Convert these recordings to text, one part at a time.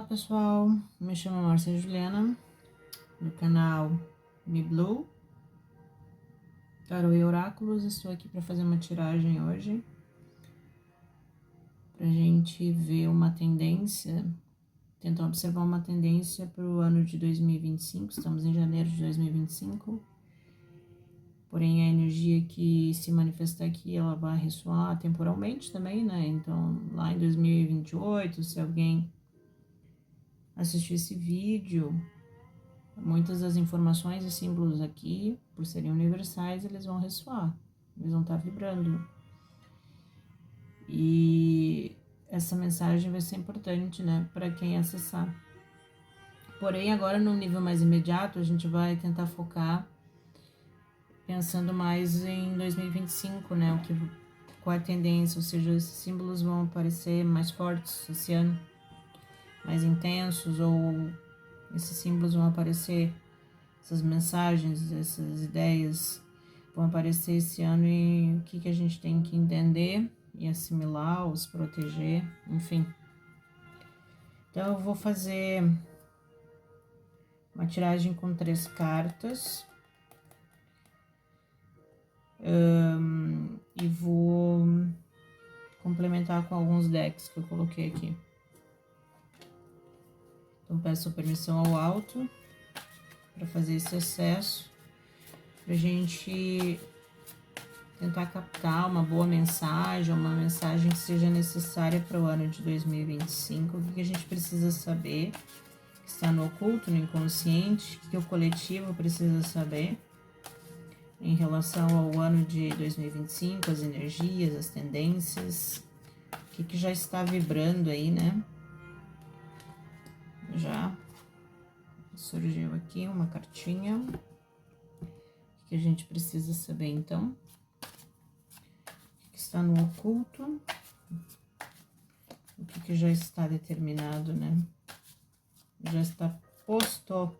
pessoal, me chamo Márcia Juliana, do canal Me Blue, Tarô e Oráculos. Estou aqui para fazer uma tiragem hoje, para a gente ver uma tendência, tentar observar uma tendência para o ano de 2025, estamos em janeiro de 2025, porém a energia que se manifestar aqui, ela vai ressoar temporalmente também, né? Então, lá em 2028, se alguém assistir esse vídeo, muitas das informações e símbolos aqui, por serem universais, eles vão ressoar, eles vão estar vibrando. E essa mensagem vai ser importante, né, para quem acessar. Porém, agora no nível mais imediato, a gente vai tentar focar pensando mais em 2025, né, qual é a tendência, ou seja, esses símbolos vão aparecer mais fortes esse ano, mais intensos, ou esses símbolos vão aparecer, essas mensagens, essas ideias vão aparecer esse ano, e o que a gente tem que entender e assimilar, ou se proteger, enfim. Então eu vou fazer uma tiragem com 3 cartas e vou complementar com alguns decks que eu coloquei aqui. Então peço permissão ao alto para fazer esse acesso, pra gente tentar captar uma boa mensagem, uma mensagem que seja necessária para o ano de 2025, o que a gente precisa saber, que está no oculto, no inconsciente, o que o coletivo precisa saber em relação ao ano de 2025, as energias, as tendências, o que já está vibrando aí, né? Já surgiu aqui uma cartinha, o que a gente precisa saber então? Está no oculto, o que já está determinado, né? Já está posto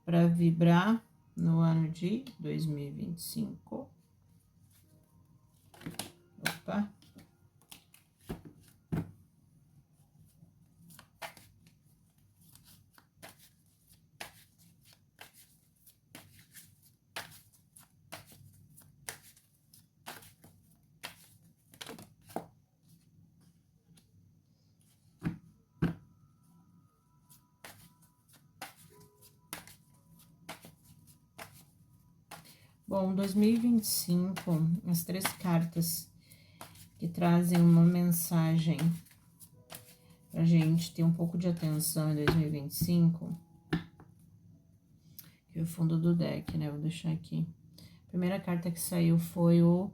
para vibrar no ano de 2025. Opa! Bom, 2025, as 3 cartas que trazem uma mensagem pra gente ter um pouco de atenção em 2025, que é o fundo do deck, né? Vou deixar aqui. A primeira carta que saiu foi o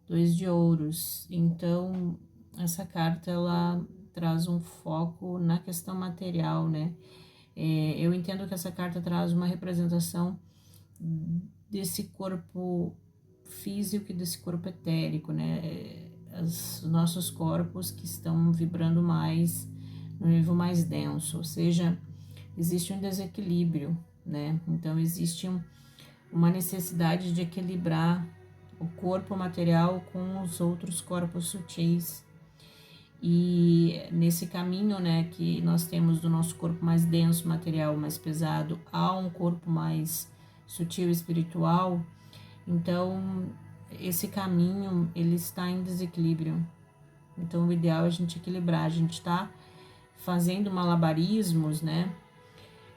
2 de ouros. Então, essa carta, ela traz um foco na questão material, né? Eu entendo que essa carta traz uma representação desse corpo físico e desse corpo etérico, né? Os nossos corpos que estão vibrando mais, no nível mais denso, ou seja, existe um desequilíbrio, né? Então, existe uma necessidade de equilibrar o corpo material com os outros corpos sutis. E nesse caminho, né, que nós temos do nosso corpo mais denso, material, mais pesado, a um corpo mais sutil e espiritual, então esse caminho, ele está em desequilíbrio. Então o ideal é a gente equilibrar, a gente está fazendo malabarismos, né,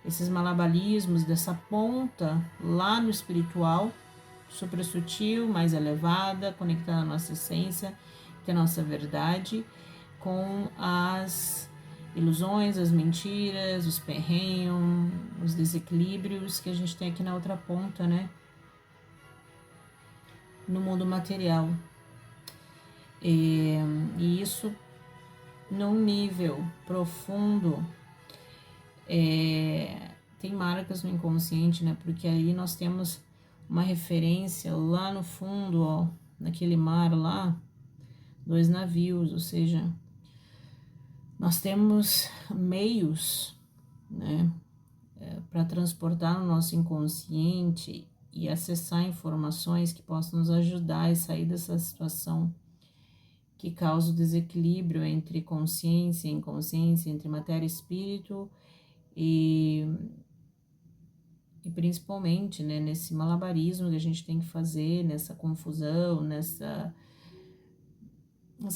esses malabarismos dessa ponta lá no espiritual, super sutil, mais elevada, conectada à nossa essência, que é a nossa verdade, com as ilusões, as mentiras, os perrenhos, os desequilíbrios que a gente tem aqui na outra ponta, né? No mundo material. E isso num nível profundo tem marcas no inconsciente, né? Porque aí nós temos uma referência lá no fundo, ó, naquele mar lá, 2 navios, ou seja, nós temos meios, né, para transportar no nosso inconsciente e acessar informações que possam nos ajudar a sair dessa situação que causa o desequilíbrio entre consciência e inconsciência, entre matéria e espírito, e principalmente, né, nesse malabarismo que a gente tem que fazer, nessa confusão, nessa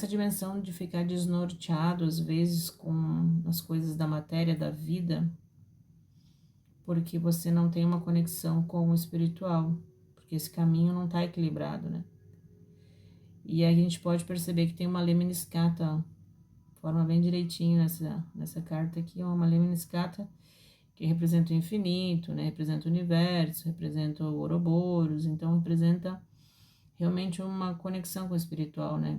dimensão de ficar desnorteado às vezes com as coisas da matéria, da vida, porque você não tem uma conexão com o espiritual, porque esse caminho não está equilibrado, né? E aí a gente pode perceber que tem uma Lemniscata, forma bem direitinho nessa carta aqui, uma Lemniscata que representa o infinito, né? Representa o universo, representa o Ouroboros, então representa realmente uma conexão com o espiritual, né?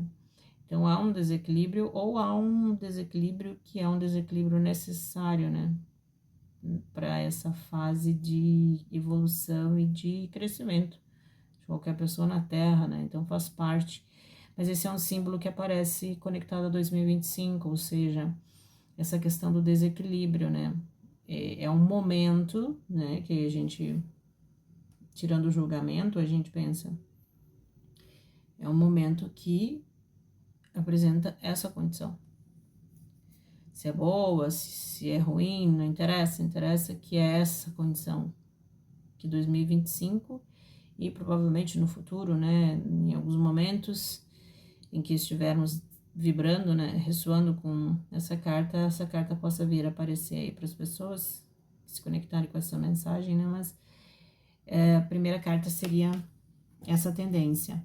Então há um desequilíbrio, ou há um desequilíbrio que é um desequilíbrio necessário, né? Para essa fase de evolução e de crescimento de qualquer pessoa na Terra, né? Então faz parte. Mas esse é um símbolo que aparece conectado a 2025, ou seja, essa questão do desequilíbrio, né? É um momento, né, que a gente, tirando o julgamento, a gente pensa, é um momento que apresenta essa condição. Se é boa, se é ruim, não interessa, interessa que é essa condição, que 2025 e provavelmente no futuro, né, em alguns momentos em que estivermos vibrando, né, ressoando com essa carta possa vir a aparecer aí para as pessoas se conectarem com essa mensagem, né, mas a primeira carta seria essa tendência.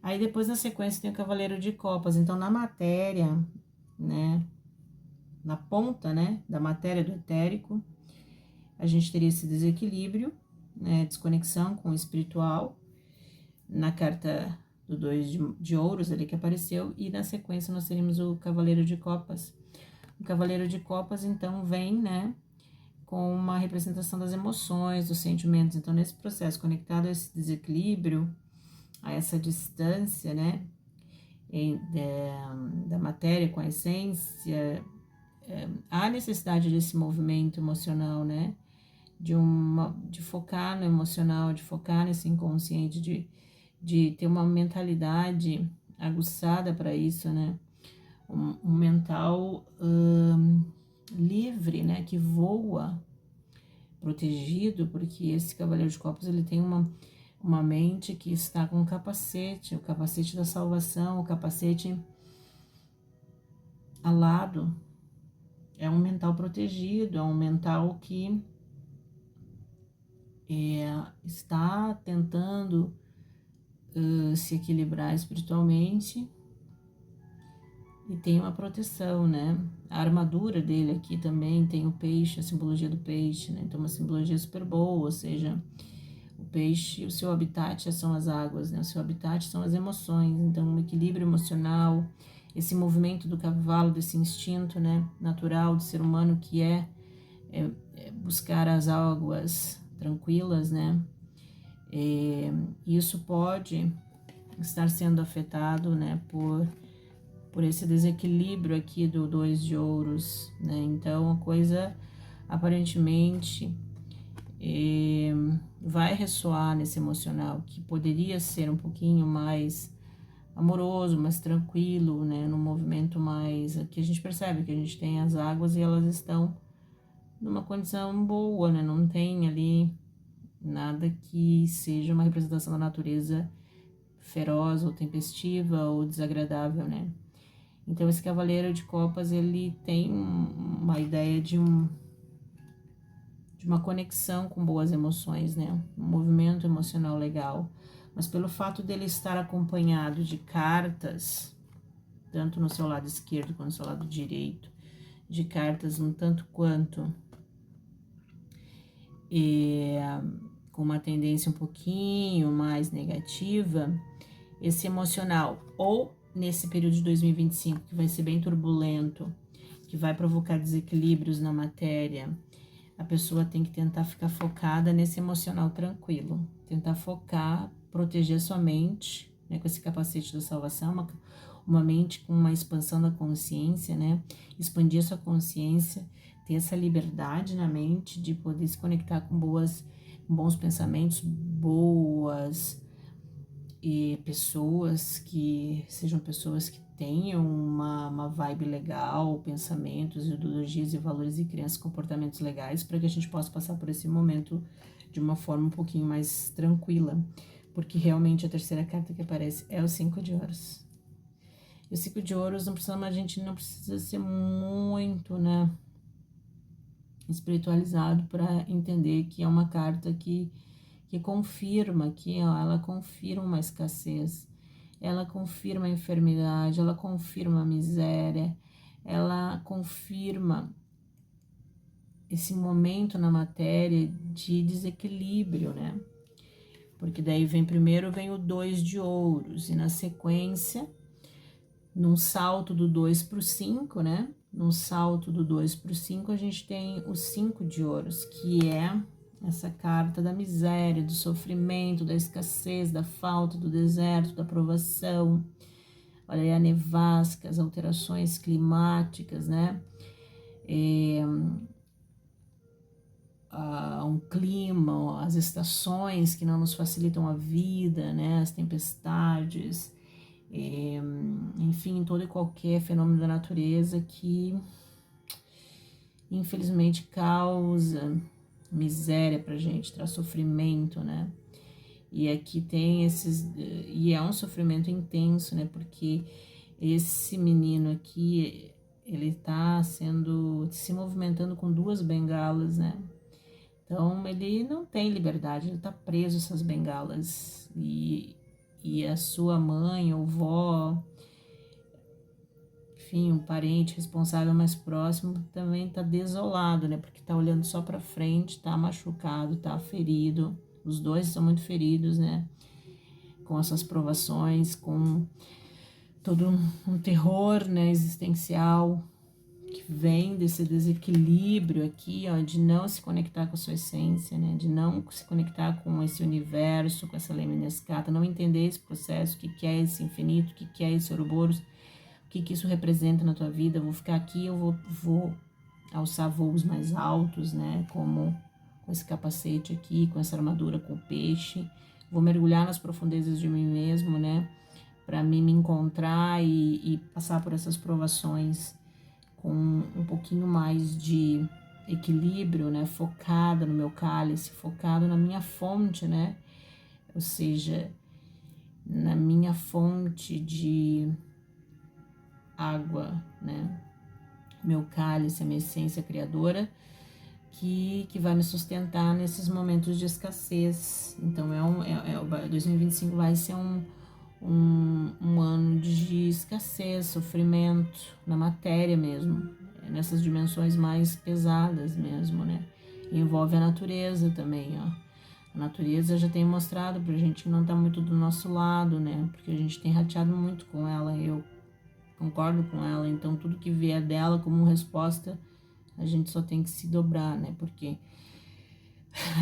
Aí depois na sequência tem o Cavaleiro de Copas, então na matéria, né, na ponta, né, da matéria do etérico, a gente teria esse desequilíbrio, né, desconexão com o espiritual, na carta do 2 de ouros ali que apareceu, e na sequência nós teríamos o Cavaleiro de Copas. O Cavaleiro de Copas, então, vem, né, com uma representação das emoções, dos sentimentos. Então, nesse processo conectado a esse desequilíbrio, a essa distância, né, da matéria com a essência, há necessidade desse movimento emocional, né, de focar no emocional, de focar nesse inconsciente, de ter uma mentalidade aguçada para isso, né? Um mental livre, né? Que voa, protegido, porque esse Cavaleiro de Copas, ele tem uma mente que está com um capacete, o capacete da salvação, o capacete alado. É um mental protegido, é um mental que está tentando se equilibrar espiritualmente e tem uma proteção, né? A armadura dele aqui também tem o peixe, a simbologia do peixe, né? Então, uma simbologia super boa, ou seja, o peixe, o seu habitat são as águas, né? O seu habitat são as emoções, então, um equilíbrio emocional, esse movimento do cavalo, desse instinto, né? Natural do ser humano que é buscar as águas tranquilas, né? Isso pode estar sendo afetado, né, por esse desequilíbrio aqui do 2 de ouros, né? Então a coisa aparentemente vai ressoar nesse emocional que poderia ser um pouquinho mais amoroso, mais tranquilo, né, no movimento mais que a gente percebe que a gente tem as águas e elas estão numa condição boa, né? Não tem ali nada que seja uma representação da natureza feroz ou tempestiva ou desagradável, né? Então esse Cavaleiro de Copas, ele tem uma ideia de uma conexão com boas emoções, né? Um movimento emocional legal. Mas pelo fato dele estar acompanhado de cartas, tanto no seu lado esquerdo quanto no seu lado direito, de cartas um tanto quanto com uma tendência um pouquinho mais negativa, esse emocional, ou nesse período de 2025, que vai ser bem turbulento, que vai provocar desequilíbrios na matéria, a pessoa tem que tentar ficar focada nesse emocional tranquilo, tentar focar, proteger sua mente, né, com esse capacete da salvação, uma mente com uma expansão da consciência, né, expandir sua consciência, ter essa liberdade na mente de poder se conectar com bons pensamentos, boas e pessoas que sejam pessoas que tenham uma vibe legal, pensamentos, ideologias e valores e crianças, comportamentos legais, para que a gente possa passar por esse momento de uma forma um pouquinho mais tranquila, porque realmente a terceira carta que aparece é o 5 de ouros. E o 5 de ouros não precisa, a gente não precisa ser muito, né, espiritualizado para entender que é uma carta que confirma, que ela confirma uma escassez, ela confirma a enfermidade, ela confirma a miséria, ela confirma esse momento na matéria de desequilíbrio, né? Porque daí vem o 2 de ouros e na sequência, num salto do 2 para o 5, né? Num salto do 2 para o 5, a gente tem o 5 de ouros, que é essa carta da miséria, do sofrimento, da escassez, da falta, do deserto, da provação. Olha aí a nevasca, as alterações climáticas, né? Um clima, as estações que não nos facilitam a vida, né? As tempestades, enfim, todo e qualquer fenômeno da natureza que infelizmente causa miséria pra gente, traz sofrimento, né? E aqui tem e é um sofrimento intenso, né? Porque esse menino aqui, ele tá se movimentando com 2 bengalas, né? Então ele não tem liberdade, ele tá preso a essas bengalas. E a sua mãe ou vó, enfim, um parente responsável mais próximo também tá desolado, né? Porque tá olhando só pra frente, tá machucado, tá ferido. Os dois são muito feridos, né? Com essas provações, com todo um terror, né, existencial que vem desse desequilíbrio aqui, ó, de não se conectar com a sua essência, né, de não se conectar com esse universo, com essa Lemniscata, não entender esse processo, o que é esse infinito, o que é esse Ouroboros, o que isso representa na tua vida. Eu vou ficar aqui, eu vou alçar voos mais altos, né, como com esse capacete aqui, com essa armadura com o peixe, vou mergulhar nas profundezas de mim mesmo, né, para mim me encontrar e passar por essas provações com um pouquinho mais de equilíbrio, né, focada no meu cálice, focado na minha fonte, né, ou seja, na minha fonte de água, né, meu cálice, a minha essência criadora, que vai me sustentar nesses momentos de escassez. Então, 2025 vai ser um ano de escassez, sofrimento na matéria mesmo, nessas dimensões mais pesadas mesmo, né? E envolve a natureza também, ó. A natureza já tem mostrado pra gente que não tá muito do nosso lado, né? Porque a gente tem rateado muito com ela, eu concordo com ela, então tudo que vier dela como resposta, a gente só tem que se dobrar, né? Porque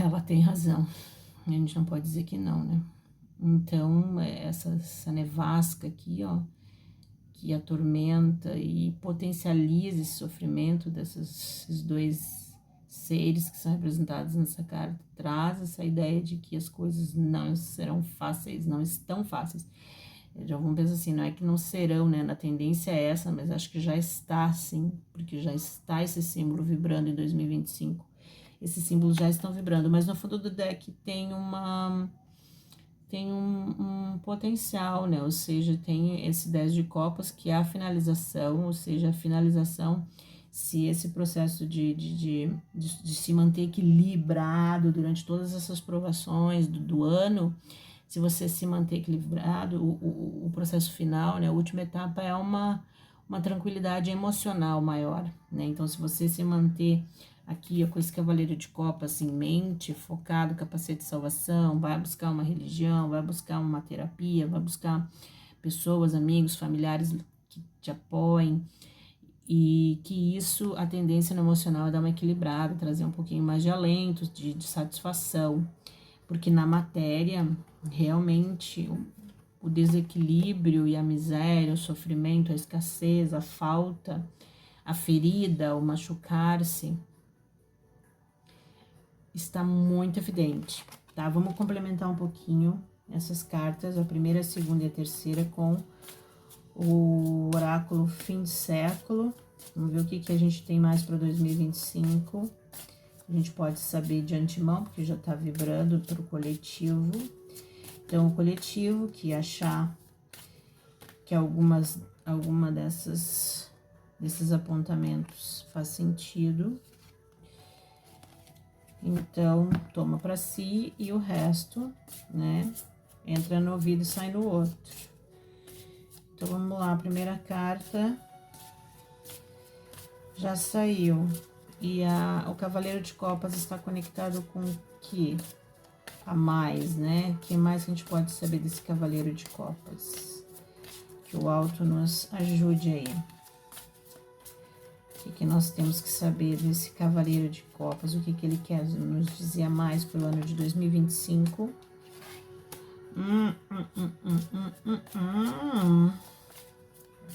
ela tem razão, a gente não pode dizer que não, né? Então, essa nevasca aqui, ó, que atormenta e potencializa esse sofrimento desses 2 seres que são representados nessa carta, traz essa ideia de que as coisas não serão fáceis, não estão fáceis. Já vamos pensar assim, não é que não serão, né? Na tendência é essa, mas acho que já está sim, porque já está esse símbolo vibrando em 2025. Esses símbolos já estão vibrando, mas no fundo do deck tem um potencial, né? Ou seja, tem esse 10 de copas, que é a finalização, ou seja, a finalização, se esse processo de se manter equilibrado durante todas essas provações do ano, se você se manter equilibrado, o processo final, né? A última etapa é uma tranquilidade emocional maior, né? Então, se você se manter aqui, ó, com esse cavaleiro de copas em mente, focado, capacete de salvação, vai buscar uma religião, vai buscar uma terapia, vai buscar pessoas, amigos, familiares que te apoiem, e que isso, a tendência no emocional é dar uma equilibrada, trazer um pouquinho mais de alento, de satisfação, porque na matéria, realmente, o desequilíbrio e a miséria, o sofrimento, a escassez, a falta, a ferida, o machucar-se, está muito evidente, tá? Vamos complementar um pouquinho essas cartas, a primeira, a segunda e a terceira, com o oráculo fim de século. Vamos ver o que a gente tem mais para 2025. A gente pode saber de antemão, porque já tá vibrando para o coletivo. Então, o coletivo que achar que alguma desses apontamentos faz sentido, então toma para si, e o resto, né, entra no ouvido e sai no outro. Então, vamos lá, a primeira carta já saiu. E o Cavaleiro de Copas está conectado com o que? A mais, né? O que mais que a gente pode saber desse Cavaleiro de Copas? Que o alto nos ajude aí. O que nós temos que saber desse Cavaleiro de Copas? O que ele quer nos dizer a mais para o ano de 2025?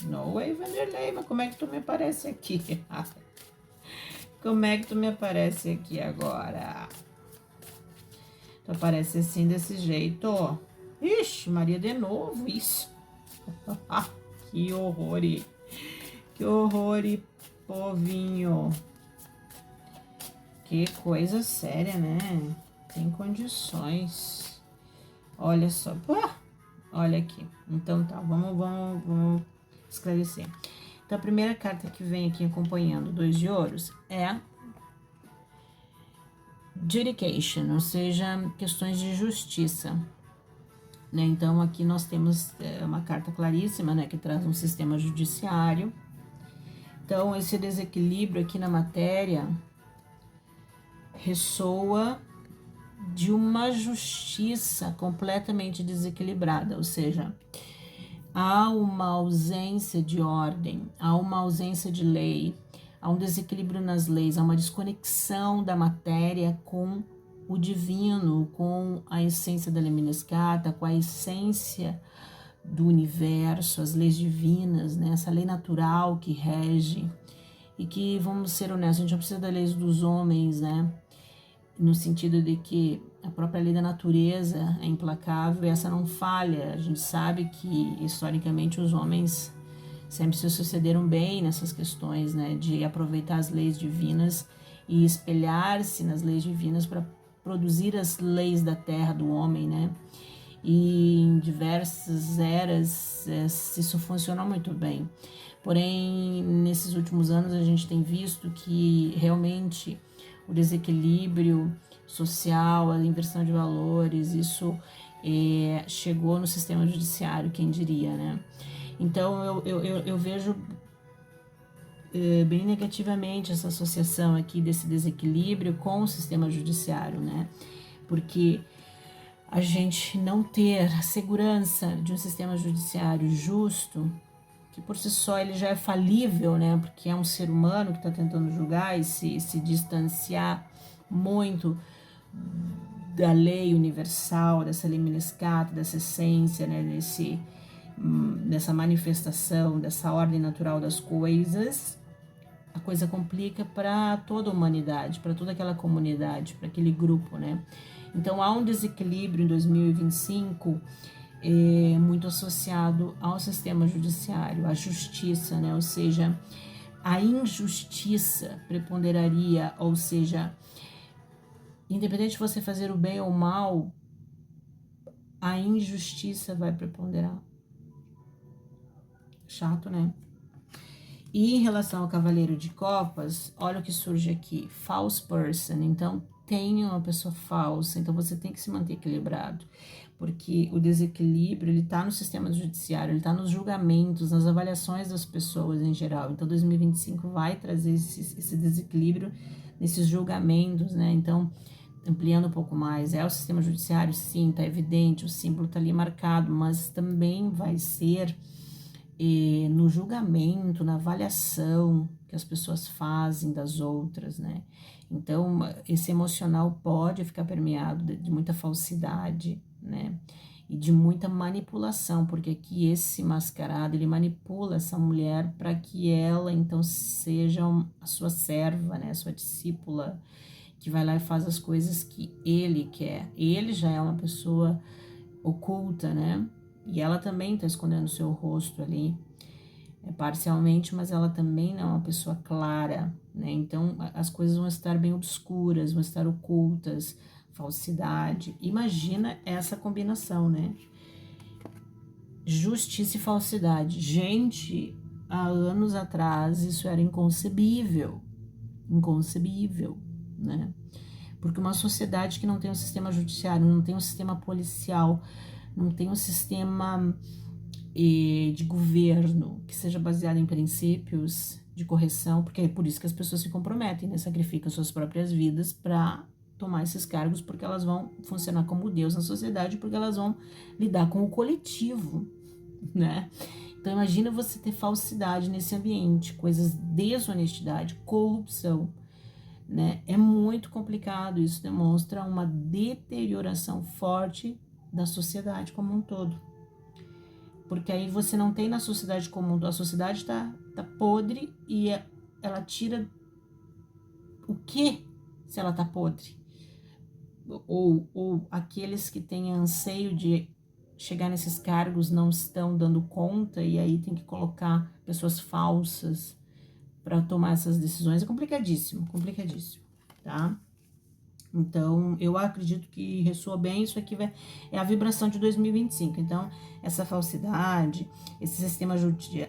No way, Vanderlei, mas como é que tu me aparece aqui? Como é que tu me aparece aqui agora? Tu aparece assim, desse jeito, ó. Ixi, Maria, de novo, isso. Que horror, que horror, povinho. Que coisa séria, né? Tem condições. Olha só. Olha aqui. Então tá, vamos esclarecer. Então, a primeira carta que vem aqui acompanhando 2 de ouros é Judication, ou seja, questões de justiça, né? Então, aqui nós temos uma carta claríssima, né, que traz um sistema judiciário. Então, esse desequilíbrio aqui na matéria ressoa de uma justiça completamente desequilibrada, ou seja, há uma ausência de ordem, há uma ausência de lei, há um desequilíbrio nas leis, há uma desconexão da matéria com o divino, com a essência da Lemniscata, com a essência do universo, as leis divinas, né? Essa lei natural que rege e que, vamos ser honestos, a gente não precisa da lei dos homens, né? No sentido de que a própria lei da natureza é implacável e essa não falha. A gente sabe que, historicamente, os homens sempre se sucederam bem nessas questões, né, de aproveitar as leis divinas e espelhar-se nas leis divinas para produzir as leis da terra do homem, né? E em diversas eras isso funcionou muito bem. Porém, nesses últimos anos a gente tem visto que realmente o desequilíbrio social, a inversão de valores, isso chegou no sistema judiciário, quem diria, né? Então, eu vejo bem negativamente essa associação aqui desse desequilíbrio com o sistema judiciário, né? Porque a gente não ter a segurança de um sistema judiciário justo, que por si só ele já é falível, né? Porque é um ser humano que está tentando julgar e se distanciar muito da lei universal, dessa lei Lemniscata, dessa essência, né? Dessa manifestação, dessa ordem natural das coisas, a coisa complica para toda a humanidade, para toda aquela comunidade, para aquele grupo, né? Então há um desequilíbrio em 2025 muito associado ao sistema judiciário, à justiça, né? Ou seja, a injustiça preponderaria, ou seja, independente de você fazer o bem ou o mal, a injustiça vai preponderar. Chato, né? E em relação ao Cavaleiro de Copas, olha o que surge aqui, false person. Então, tem uma pessoa falsa, então você tem que se manter equilibrado, porque o desequilíbrio, ele tá no sistema judiciário, ele tá nos julgamentos, nas avaliações das pessoas em geral. Então, 2025 vai trazer esse desequilíbrio nesses julgamentos, né? Então, ampliando um pouco mais, é o sistema judiciário, sim, tá evidente, o símbolo tá ali marcado, mas também vai ser no julgamento, na avaliação que as pessoas fazem das outras, né? Então, esse emocional pode ficar permeado de muita falsidade, né? E de muita manipulação, porque aqui esse mascarado, ele manipula essa mulher para que ela, então, seja a sua serva, né? A sua discípula, que vai lá e faz as coisas que ele quer. Ele já é uma pessoa oculta, né? E ela também tá escondendo o seu rosto ali, parcialmente, mas ela também não é uma pessoa clara, né? Então, as coisas vão estar bem obscuras, vão estar ocultas, falsidade. Imagina essa combinação, né? Justiça e falsidade. Gente, há anos atrás isso era inconcebível, inconcebível, né? Porque uma sociedade que não tem um sistema judiciário, não tem um sistema policial, não tem um sistema de governo que seja baseado em princípios de correção, porque é por isso que as pessoas se comprometem, né? Sacrificam suas próprias vidas para tomar esses cargos, porque elas vão funcionar como Deus na sociedade, porque elas vão lidar com o coletivo, né? Então imagina você ter falsidade nesse ambiente, coisas, desonestidade, corrupção, né? É muito complicado, isso demonstra uma deterioração forte da sociedade como um todo. Porque aí você não tem na sociedade como um todo, a sociedade tá podre e ela tira o quê se ela tá podre? Ou aqueles que têm anseio de chegar nesses cargos não estão dando conta e aí tem que colocar pessoas falsas para tomar essas decisões. É complicadíssimo, complicadíssimo, tá? Então, eu acredito que ressoa bem, isso aqui é a vibração de 2025. Então, essa falsidade, esse sistema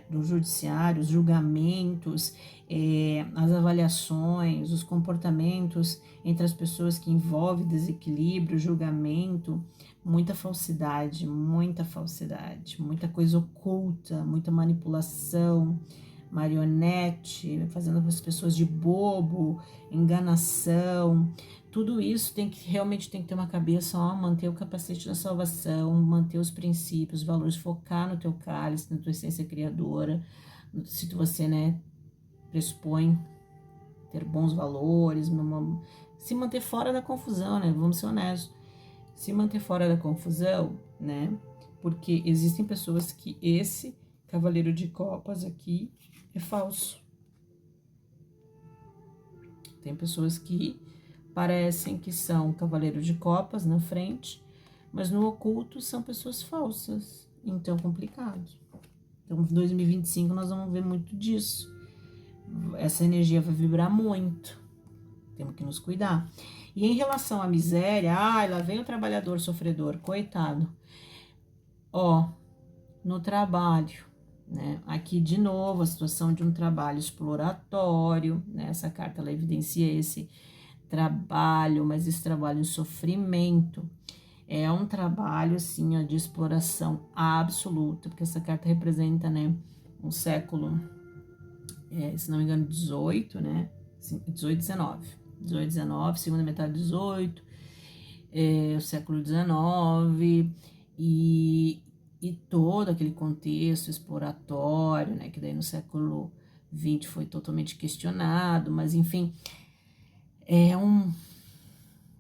do judiciário, os julgamentos, as avaliações, os comportamentos entre as pessoas que envolvem desequilíbrio, julgamento, muita falsidade, muita coisa oculta, muita manipulação, marionete, fazendo as pessoas de bobo, enganação. Tudo isso realmente tem que ter uma cabeça, ó, manter o capacete da salvação, manter os princípios, os valores, focar no teu cálice, na tua essência criadora, se você, né, pressupõe ter bons valores, se manter fora da confusão, né, vamos ser honestos, se manter fora da confusão, né, porque existem pessoas que esse cavaleiro de copas aqui é falso. Tem pessoas que parecem que são cavaleiros de copas na frente, mas no oculto são pessoas falsas. Então, complicado. Então, em 2025 nós vamos ver muito disso. Essa energia vai vibrar muito. Temos que nos cuidar. E em relação à miséria, lá vem o trabalhador sofredor, coitado. Ó, no trabalho, né? Aqui de novo a situação de um trabalho exploratório, né? Essa carta ela evidencia esse trabalho, mas esse trabalho em sofrimento. É um trabalho, assim, ó, de exploração absoluta, porque essa carta representa, né, um século, se não me engano, 18, né, 18, 19, 18, 19, segunda metade de 18, o século 19, e todo aquele contexto exploratório, né, que daí no século 20 foi totalmente questionado, mas enfim,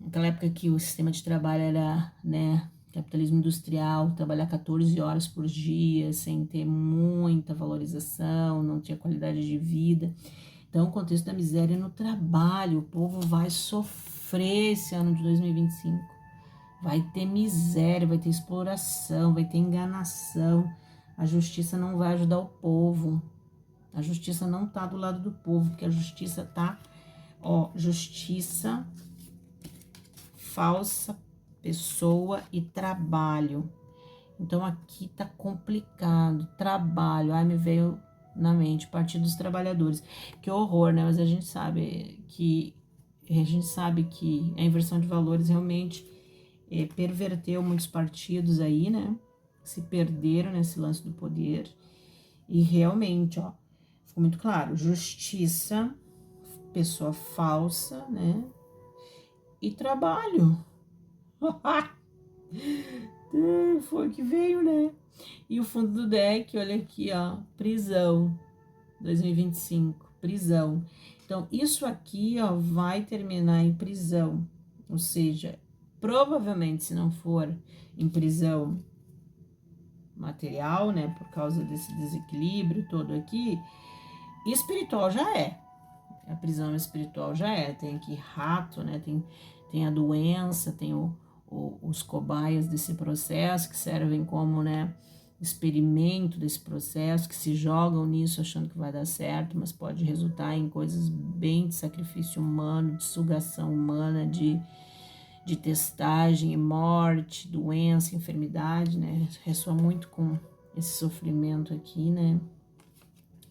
naquela época que o sistema de trabalho era, né, capitalismo industrial, trabalhar 14 horas por dia, sem ter muita valorização, não tinha qualidade de vida. Então, o contexto da miséria no trabalho, o povo vai sofrer esse ano de 2025. Vai ter miséria, vai ter exploração, vai ter enganação. A justiça não vai ajudar o povo. A justiça não tá do lado do povo, porque a justiça tá, justiça, falsa, pessoa e trabalho. Então aqui tá complicado. Trabalho, me veio na mente, Partido dos Trabalhadores. Que horror, né? Mas a gente sabe que a inversão de valores realmente perverteu muitos partidos aí, né? Se perderam nesse lance do poder. E realmente, ficou muito claro, justiça, pessoa falsa, né? E trabalho. Foi que veio, né? E o fundo do deck, olha aqui, prisão, 2025, prisão. Então, isso aqui, vai terminar em prisão. Ou seja, provavelmente, se não for em prisão material, né? Por causa desse desequilíbrio todo aqui, espiritual já é. A prisão espiritual já é. Tem aqui rato, né? Tem a doença, tem o os cobaias desse processo, que servem como, né, experimento desse processo, que se jogam nisso achando que vai dar certo, mas pode resultar em coisas bem de sacrifício humano, de sugação humana, de testagem, morte, doença, enfermidade, né? Ressoa muito com esse sofrimento aqui, né?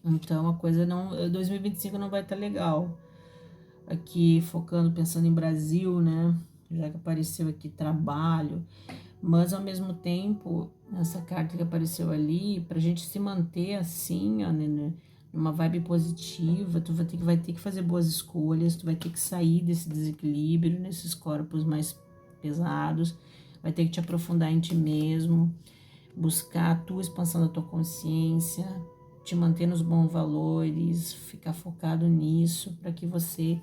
Então a coisa não. 2025 não vai estar legal. Aqui focando, pensando em Brasil, né? Já que apareceu aqui trabalho, mas ao mesmo tempo, essa carta que apareceu ali, pra gente se manter assim, ó, né, numa vibe positiva, tu vai ter que fazer boas escolhas, tu vai ter que sair desse desequilíbrio, nesses corpos mais pesados, vai ter que te aprofundar em ti mesmo, buscar a tua expansão da tua consciência, te manter nos bons valores, ficar focado nisso, para que você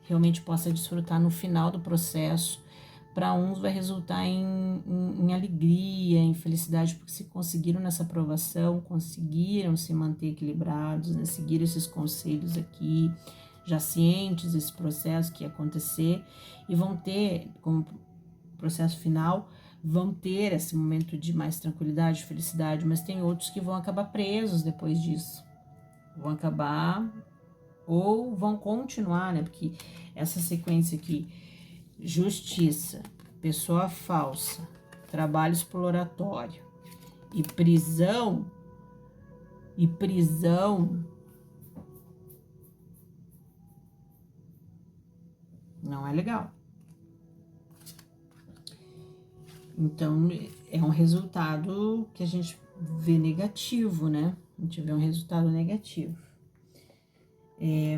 realmente possa desfrutar no final do processo. Para uns vai resultar em alegria, em felicidade, porque se conseguiram nessa aprovação, conseguiram se manter equilibrados, né? Seguiram esses conselhos aqui, já cientes desse processo que ia acontecer, e vão ter, como processo final, vão ter esse momento de mais tranquilidade, felicidade, mas tem outros que vão acabar presos depois disso. Vão acabar ou vão continuar, né? Porque essa sequência aqui, justiça, pessoa falsa, trabalho exploratório e prisão não é legal. Então, é um resultado que a gente vê negativo, né? A gente vê um resultado negativo.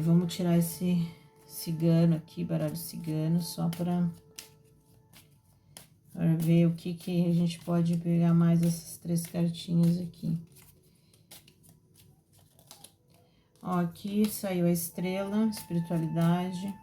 Vamos tirar esse cigano aqui, baralho cigano, só para ver o que a gente pode pegar mais essas 3 cartinhas aqui. Ó, aqui saiu a estrela, espiritualidade.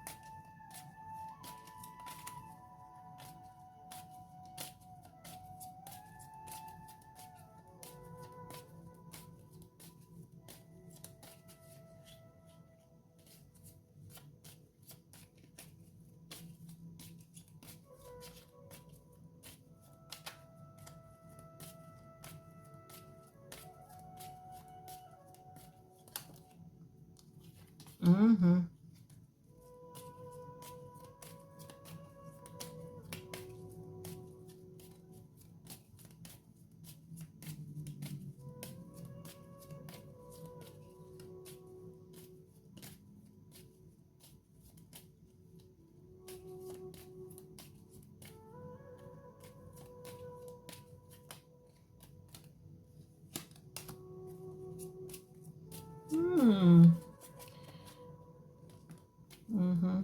Uhum. Uhum.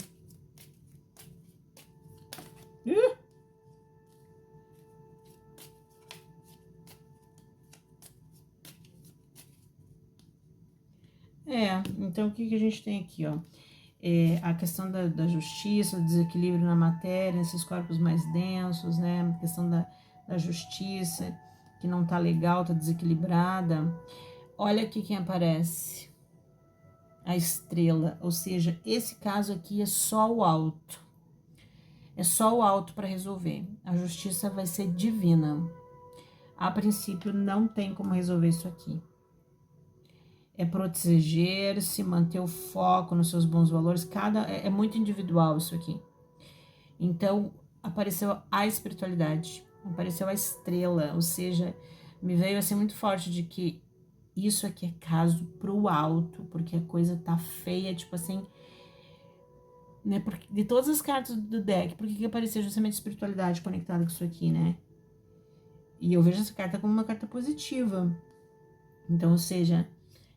Então o que a gente tem aqui, ó? A questão da justiça, do desequilíbrio na matéria, esses corpos mais densos, né? A questão da justiça, que não tá legal, tá desequilibrada. Olha aqui quem aparece. A estrela, ou seja, esse caso aqui é só o alto. É só o alto para resolver. A justiça vai ser divina. A princípio, não tem como resolver isso aqui. É proteger-se, manter o foco nos seus bons valores. É muito individual isso aqui. Então, apareceu a espiritualidade, apareceu a estrela, ou seja, me veio assim muito forte de que isso aqui é caso pro alto, porque a coisa tá feia, tipo assim, né? Porque, de todas as cartas do deck, por que apareceu justamente espiritualidade conectada com isso aqui, né? E eu vejo essa carta como uma carta positiva. Então, ou seja,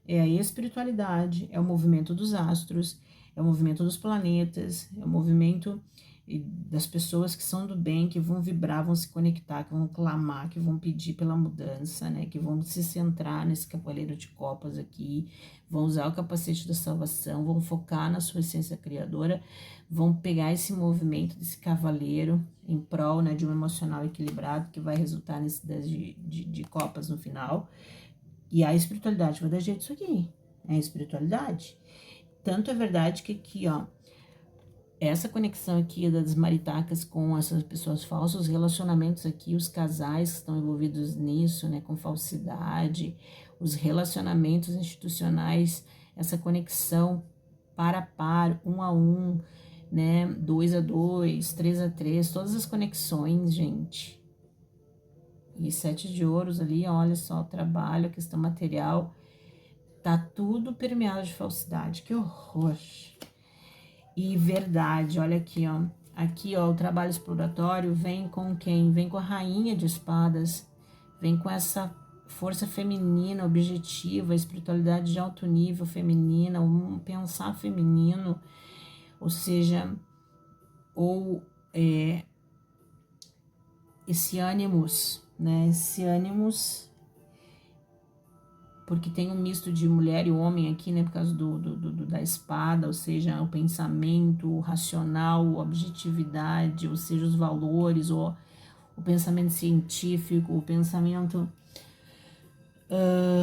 é a espiritualidade, é o movimento dos astros, é o movimento dos planetas, é o movimento das pessoas que são do bem, que vão vibrar, vão se conectar, que vão clamar, que vão pedir pela mudança, né? Que vão se centrar nesse cavaleiro de copas aqui, vão usar o capacete da salvação, vão focar na sua essência criadora, vão pegar esse movimento desse cavaleiro em prol, né, de um emocional equilibrado que vai resultar nesse 10 de copas no final. E a espiritualidade vai dar jeito disso aqui. É a espiritualidade. Tanto é verdade que aqui, ó, essa conexão aqui das maritacas com essas pessoas falsas, os relacionamentos aqui, os casais que estão envolvidos nisso, né, com falsidade, os relacionamentos institucionais, essa conexão par a par, um a um, né, 2 a 2, 3 a 3, todas as conexões, gente. E 7 de ouros ali, olha só, o trabalho, a questão material, tá tudo permeado de falsidade, que horror. E verdade, olha aqui, ó. Aqui, ó, o trabalho exploratório vem com quem? Vem com a rainha de espadas, vem com essa força feminina, objetiva, espiritualidade de alto nível feminina, um pensar feminino, ou seja, ou esse ânimos, né? Esse ânimos, porque tem um misto de mulher e homem aqui, né? Por causa da espada, ou seja, o pensamento, o racional, a objetividade, ou seja, os valores, o pensamento científico, o pensamento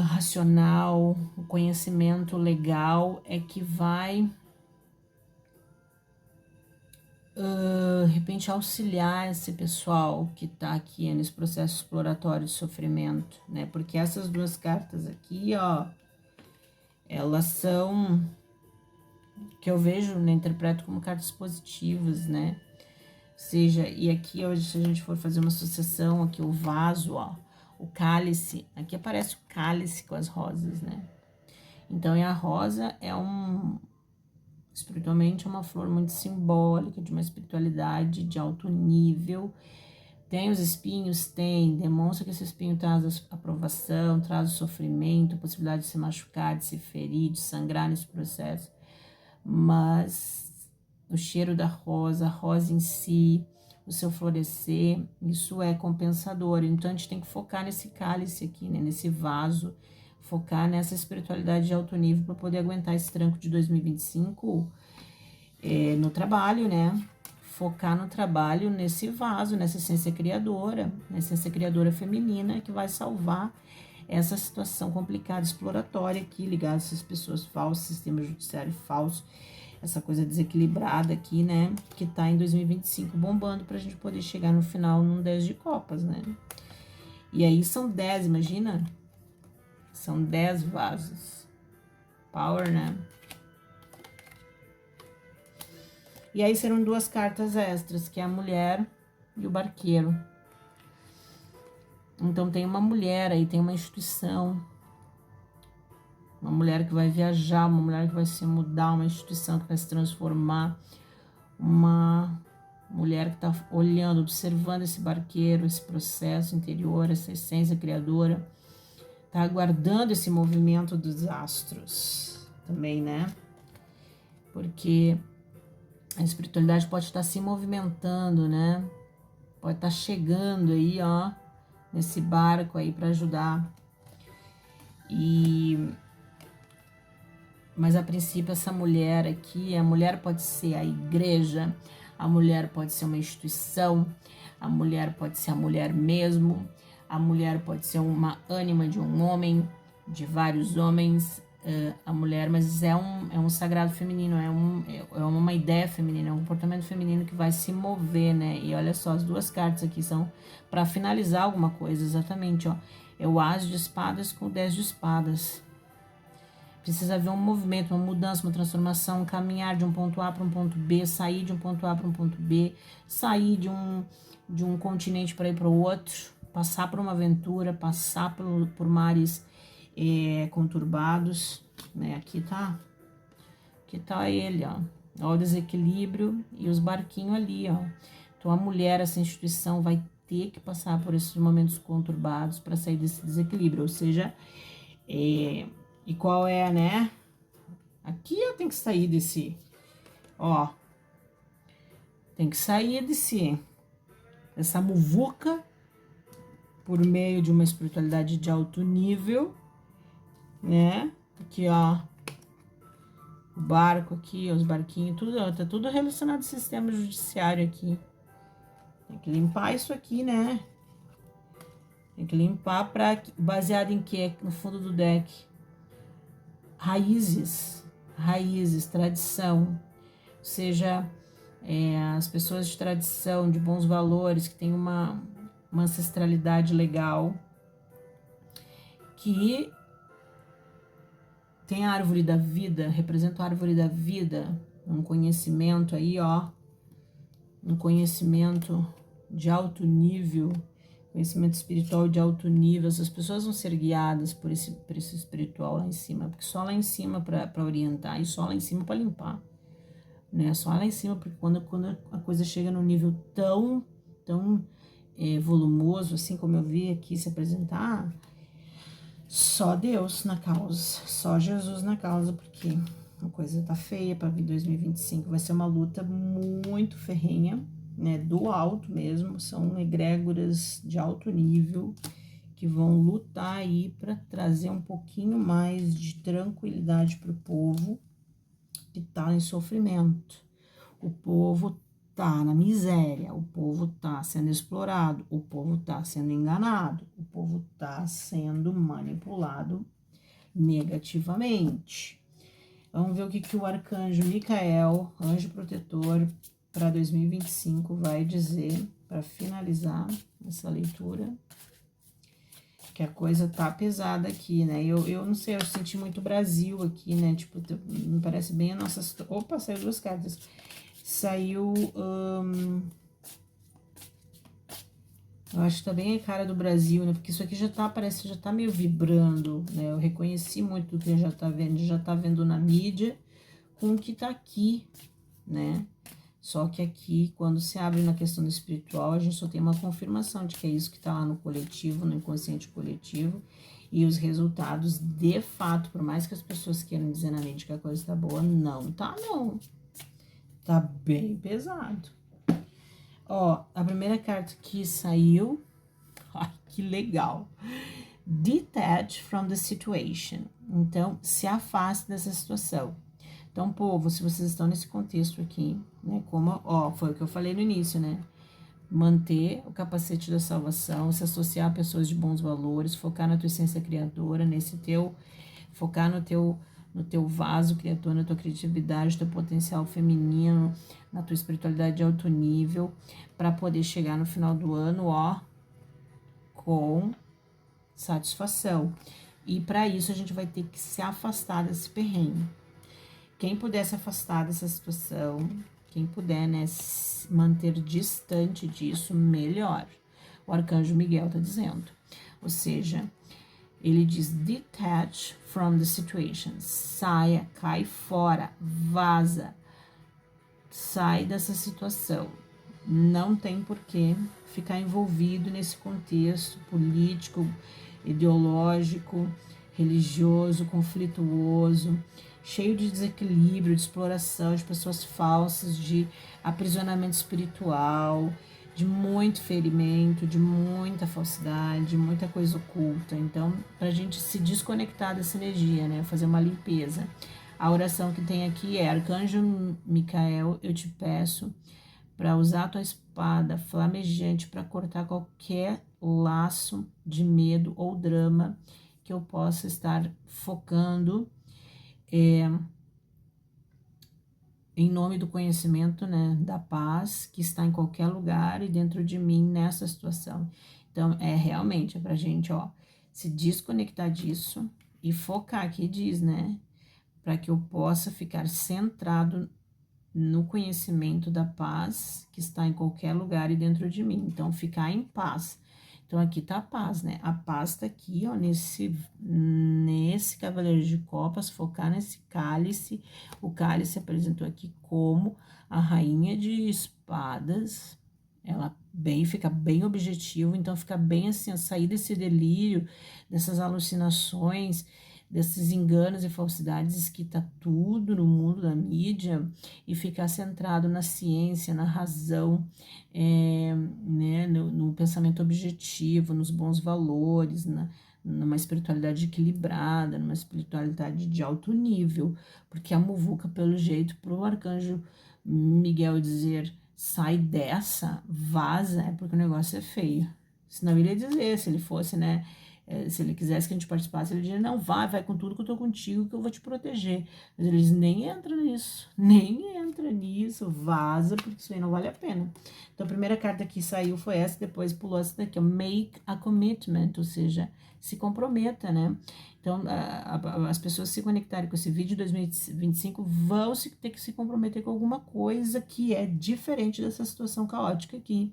racional, o conhecimento legal é que vai de repente auxiliar esse pessoal que tá aqui nesse processo exploratório de sofrimento, né? Porque essas duas cartas aqui, ó, elas são, que eu vejo, né, interpreto como cartas positivas, né? Ou seja, e aqui hoje, se a gente for fazer uma associação, aqui o vaso, ó, o cálice, aqui aparece o cálice com as rosas, né? Então, e a rosa é espiritualmente é uma flor muito simbólica, de uma espiritualidade de alto nível. Tem os espinhos? Tem. Demonstra que esse espinho traz a aprovação, traz o sofrimento, a possibilidade de se machucar, de se ferir, de sangrar nesse processo. Mas o cheiro da rosa, a rosa em si, o seu florescer, isso é compensador. Então, a gente tem que focar nesse cálice aqui, né? Nesse vaso, focar nessa espiritualidade de alto nível para poder aguentar esse tranco de 2025 no trabalho, né? Focar no trabalho, nesse vaso, nessa essência criadora feminina que vai salvar essa situação complicada, exploratória aqui, ligada a essas pessoas falsas, sistema judiciário falso, essa coisa desequilibrada aqui, né? Que tá em 2025 bombando pra gente poder chegar no final num 10 de copas, né? E aí são 10, imagina? São 10 vasos. Power, né? E aí serão duas cartas extras, que é a mulher e o barqueiro. Então tem uma mulher aí, tem uma instituição. Uma mulher que vai viajar, uma mulher que vai se mudar, uma instituição que vai se transformar. Uma mulher que está olhando, observando esse barqueiro, esse processo interior, essa essência criadora. Tá aguardando esse movimento dos astros também, né? Porque a espiritualidade pode estar se movimentando, né? Pode estar chegando aí, ó, nesse barco aí para ajudar. Mas a princípio essa mulher aqui, a mulher pode ser a igreja, a mulher pode ser uma instituição, a mulher pode ser a mulher mesmo, a mulher pode ser uma ânima de um homem, de vários homens, a mulher, mas é um sagrado feminino, é uma ideia feminina, é um comportamento feminino que vai se mover, né? E olha só, as duas cartas aqui são para finalizar alguma coisa, exatamente, ó. É o As de espadas com o 10 de espadas. Precisa haver um movimento, uma mudança, uma transformação, caminhar de um ponto A para um ponto B, sair de um ponto A para um ponto B, sair de um continente para ir para o outro, passar por uma aventura, passar por mares conturbados, né? Aqui tá ele, ó. Ó o desequilíbrio e os barquinhos ali, ó. Então a mulher, essa instituição vai ter que passar por esses momentos conturbados para sair desse desequilíbrio, ou seja, e qual é, né? Aqui eu tenho que sair desse, ó. Tem que sair dessa muvuca por meio de uma espiritualidade de alto nível, né? Aqui, ó. O barco aqui, os barquinhos, tudo, tá tudo relacionado ao sistema judiciário aqui. Tem que limpar isso aqui, né? Tem que limpar baseado em quê? No fundo do deck. Raízes, tradição, ou seja, as pessoas de tradição, de bons valores, que tem uma ancestralidade legal, que tem a árvore da vida, representa a árvore da vida, um conhecimento aí, ó, um conhecimento de alto nível, conhecimento espiritual de alto nível. Essas pessoas vão ser guiadas por esse espiritual lá em cima, porque só lá em cima para orientar e só lá em cima para limpar, né? Só lá em cima, porque quando a coisa chega num nível tão volumoso, assim como eu vi aqui se apresentar, só Deus na causa, só Jesus na causa, porque a coisa tá feia para vir 2025. Vai ser uma luta muito ferrenha, né? Do alto mesmo, são egrégoras de alto nível que vão lutar aí para trazer um pouquinho mais de tranquilidade para o povo que tá em sofrimento. O povo tá na miséria, o povo tá sendo explorado, o povo tá sendo enganado, o povo tá sendo manipulado negativamente. Vamos ver o que o arcanjo Micael, anjo protetor, para 2025 vai dizer para finalizar essa leitura. Que a coisa tá pesada aqui, né? Eu não sei, eu senti muito Brasil aqui, né? Tipo, me parece bem a nossa situação. Opa, saiu 2 cartas. Saiu. Eu acho que tá bem a cara do Brasil, né? Porque isso aqui já tá, parece, já tá meio vibrando, né? Eu reconheci muito do que já tá vendo na mídia com o que tá aqui, né? Só que aqui, quando se abre na questão do espiritual, a gente só tem uma confirmação de que é isso que tá lá no coletivo, no inconsciente coletivo, e os resultados, de fato, por mais que as pessoas queiram dizer na mídia que a coisa tá boa, não tá, não. Tá bem pesado. Ó, a primeira carta que saiu, ai, que legal. Detach from the situation. Então, se afaste dessa situação. Então, povo, se vocês estão nesse contexto aqui, né, como, ó, foi o que eu falei no início, né, manter o capacete da salvação, se associar a pessoas de bons valores, focar na tua essência criadora, focar no teu vaso criador, na tua criatividade, no teu potencial feminino, na tua espiritualidade de alto nível, para poder chegar no final do ano, ó, com satisfação. E para isso a gente vai ter que se afastar desse perrengue. Quem puder se afastar dessa situação, quem puder, né, se manter distante disso, melhor. O arcanjo Miguel tá dizendo. Ou seja, ele diz detach from the situation. Saia, cai fora, vaza. Sai dessa situação. Não tem por que ficar envolvido nesse contexto político, ideológico, religioso, conflituoso, cheio de desequilíbrio, de exploração, de pessoas falsas, de aprisionamento espiritual, de muito ferimento, de muita falsidade, de muita coisa oculta. Então, pra gente se desconectar dessa energia, né? Fazer uma limpeza. A oração que tem aqui é: Arcanjo Micael, eu te peço para usar a tua espada flamejante para cortar qualquer laço de medo ou drama que eu possa estar focando em nome do conhecimento, né, da paz que está em qualquer lugar e dentro de mim nessa situação. Então, realmente, é pra gente, ó, se desconectar disso e focar, aqui diz, né, para que eu possa ficar centrado no conhecimento da paz que está em qualquer lugar e dentro de mim. Então, ficar em paz. Então, aqui tá a paz, né? A paz tá aqui, ó, nesse cavaleiro de copas, focar nesse cálice. O cálice apresentou aqui como a rainha de espadas. Ela fica bem objetivo, então fica bem assim, ó, sair desse delírio, dessas alucinações, desses enganos e falsidades que tá tudo no mundo da mídia e ficar centrado na ciência, na razão, né, no pensamento objetivo, nos bons valores, numa espiritualidade equilibrada, numa espiritualidade de alto nível, porque a muvuca, pelo jeito, pro arcanjo Miguel dizer sai dessa, vaza, é porque o negócio é feio. Senão ele ia dizer, se ele fosse, né, Se ele quisesse que a gente participasse, ele diria, não, vai com tudo que eu tô contigo, que eu vou te proteger. Mas eles nem entram nisso, nem entra nisso, vaza, porque isso aí não vale a pena. Então, a primeira carta que saiu foi essa, depois pulou essa daqui, ó, make a commitment, ou seja, se comprometa, né? Então, as pessoas se conectarem com esse vídeo de 2025 vão ter que se comprometer com alguma coisa que é diferente dessa situação caótica aqui.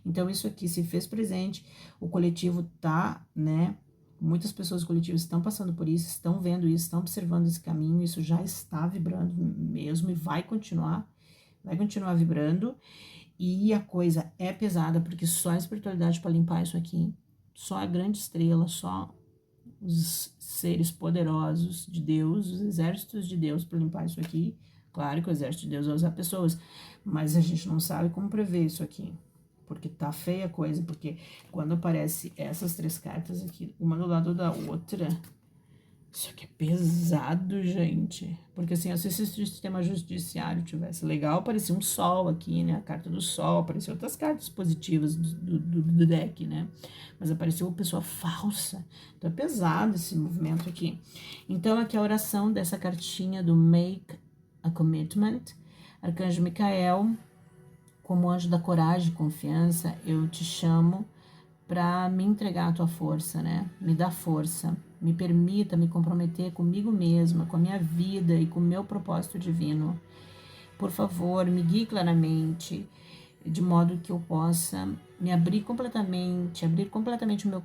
Então, isso aqui se fez presente, o coletivo tá, né? Muitas pessoas do coletivo estão passando por isso, estão vendo isso, estão observando esse caminho, isso já está vibrando mesmo e vai continuar vibrando. E a coisa é pesada, porque só a espiritualidade para limpar isso aqui, só a grande estrela, só os seres poderosos de Deus, os exércitos de Deus para limpar isso aqui. Claro que o exército de Deus vai usar pessoas, mas a gente não sabe como prever isso aqui. Porque tá feia a coisa, porque quando aparece essas três cartas aqui, uma do lado da outra, isso aqui é pesado, gente. Porque assim, se esse sistema judiciário tivesse legal, aparecia um sol aqui, né? A carta do sol, apareciam outras cartas positivas do deck, né? Mas apareceu uma pessoa falsa. Então é pesado esse movimento aqui. Então aqui a oração dessa cartinha do Make a Commitment. Arcanjo Micael, como anjo da coragem e confiança, eu te chamo para me entregar a tua força, né? Me dá força, me permita me comprometer comigo mesma, com a minha vida e com o meu propósito divino. Por favor, me guie claramente, de modo que eu possa abrir completamente o meu